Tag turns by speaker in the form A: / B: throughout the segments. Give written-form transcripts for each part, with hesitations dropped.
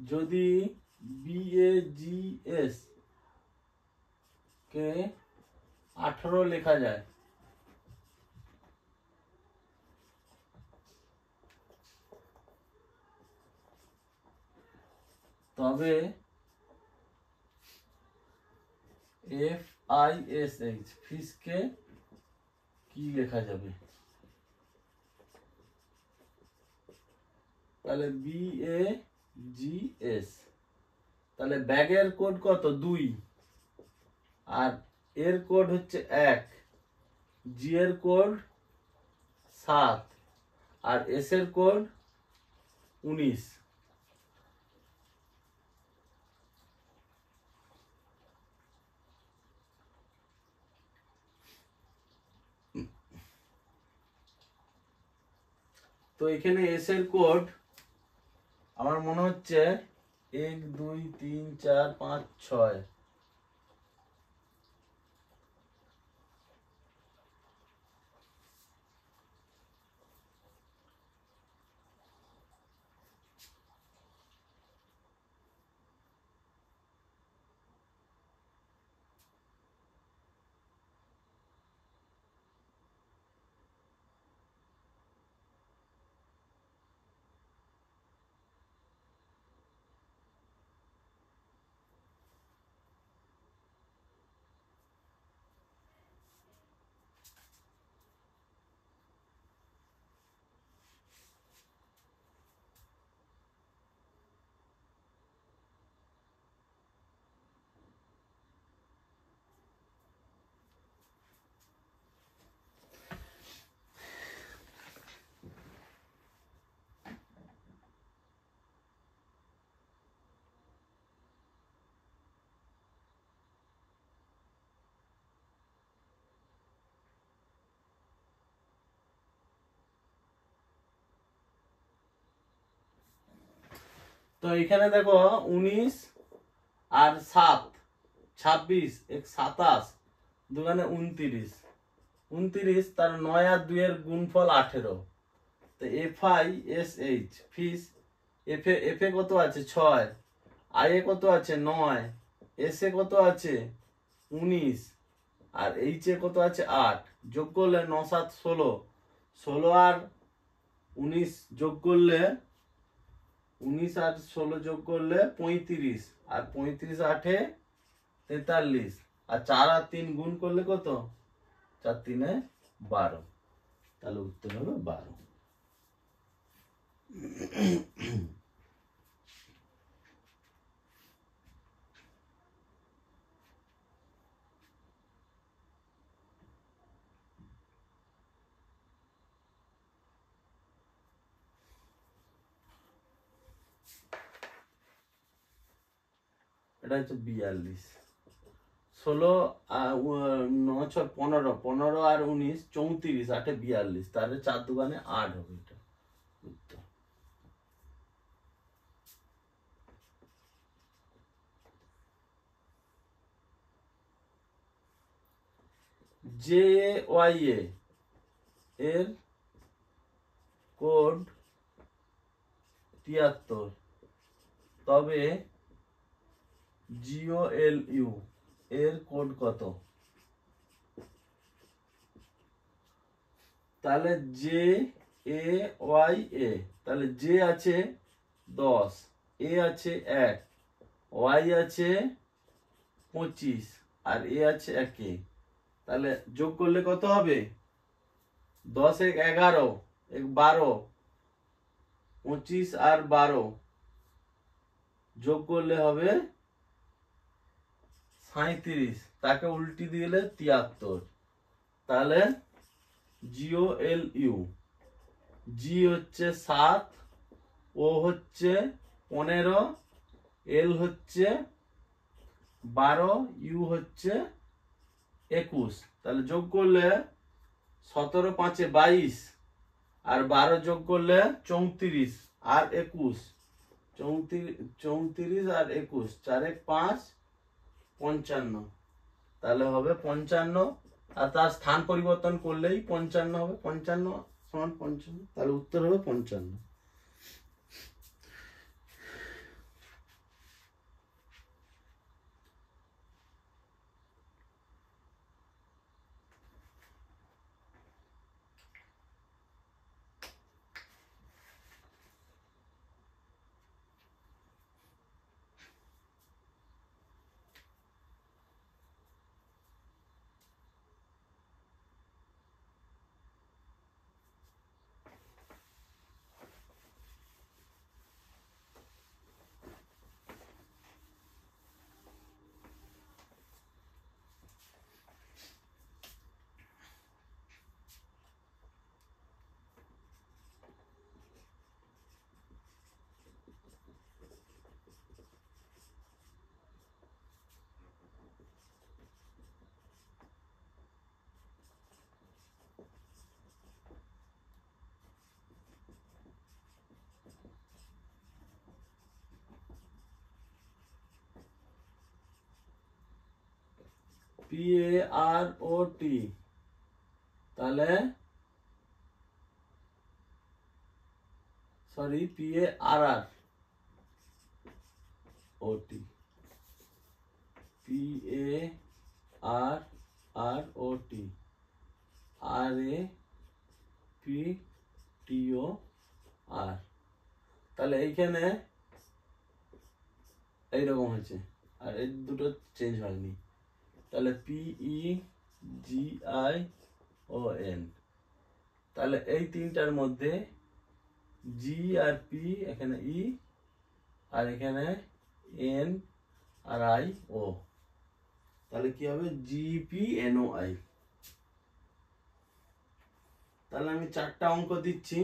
A: যদি BAGS কে 18 লেখা যায়, তবে FISH ফিসকে কি লেখা যাবে? তাহলে BAGS, তাহলে ব্যাগের কোড কত? 2, আর এর কোড হচ্ছে 1, জি এর কোড 7, আর এস এর কোড 19। তো এখানে এস এর কোড আমার মনে হচ্ছে 1 2 3 4 5 6। তো এখানে দেখো 19 আর 7 26, 27, 2 29, 29, তার 9 আর 2 এর গুণফল 18। তো FISH ফিস, এফ এ কত আছে? 6, আই এ কত আছে? 9, এস এ কত আছে? 19, আর এইচ এ কত আছে? 8। যোগ করলে 9 7 16, 16 আর 19 যোগ করলে 19 আর 16 যোগ করলে 35, আর 35 8 43, আর 4 আর 3 গুণ করলে কত? 4 3 12। তাহলে উত্তর হবে 12। এটা হচ্ছে 42। 16 9 6 15, 15 আর 19 34, 8 42, তাহলে 4 2 8 হবে এটা উত্তর। JYA এর কোড 73, তবে GOLU এর কোড কত? তাহলে JAYA, তাহলে জে আছে 10, এ আছে 1, ওয়াই আছে 25, আর এ আছে 1। তাহলে যোগ করলে কত হবে? 10 1 11, 1 12, 25 আর 12 যোগ করলে হবে 37, তাকে উল্টি দিলে 73। তাহলে GOLU, জি হচ্ছে 7, ও হচ্ছে 15, এল হচ্ছে 12, ইউ হচ্ছে 21। তাহলে যোগ করলে 17 5 22, আর 12 যোগ করলে 34 আর 21, 34 আর 21, 4 1 5 55। তাহলে হবে 55, আর তার স্থান পরিবর্তন করলেই 55 হবে। 55 সমান 55, তাহলে উত্তর হবে 55। PAROT, তাহলে সরি PARROT, PARROT, RAPTOR। তাহলে এইখানে এইরকম হয়েছে, আর এই দুটো চেঞ্জ হয়নি। তাহলে PEGION, তাহলে এই তিনটার মধ্যে জি আর পি, এখানে ই, আর এখানে এন আর আই ও, তাহলে কি হবে GPNOI। তাহলে আমি 4টা অঙ্ক দিচ্ছি,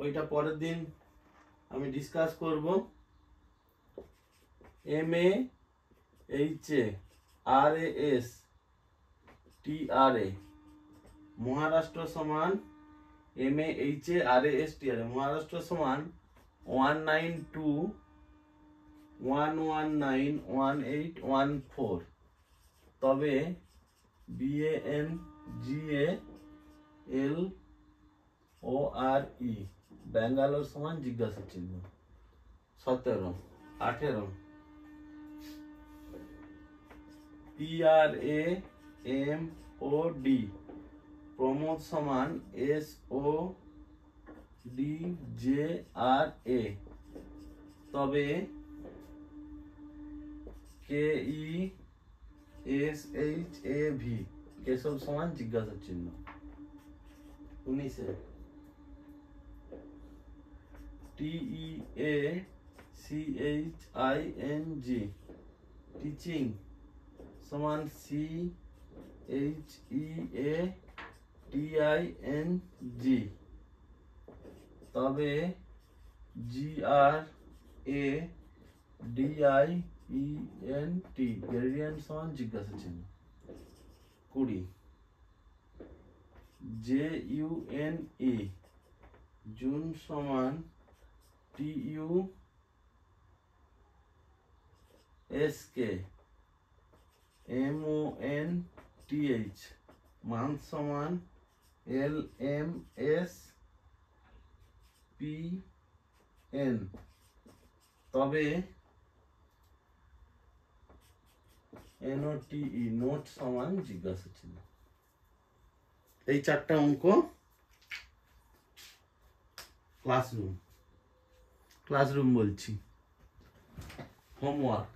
A: ওইটা পরের দিন আমি ডিসকাস করব। MAHARASTRA মহারাষ্ট্র সমান MAHARASTRA মহারাষ্ট্র সমান 192.119.1814। তবে BANGALORE ব্যাঙ্গালোর সমান জিজ্ঞাসা চিহ্ন। 17 18 PRAMOD প্রমোদ সমান SODJRA। তবে KESHAV কেশব সমান জিজ্ঞাসা চিহ্ন। 19 TEACHING টিচিং সমান CHEATING। তবে GRADIENT গ্রেডিয়েন্ট সমান জিজ্ঞাসা চিহ্ন। 20 JUNE জুন সমান TUSK MONTH মান্থ সমান LMSPN। তবে NOTE নোট সমান জিজ্ঞাসা চিহ্ন। এই 4টা অঙ্ক ক্লাসরুম বলছি, হোমওয়ার্ক।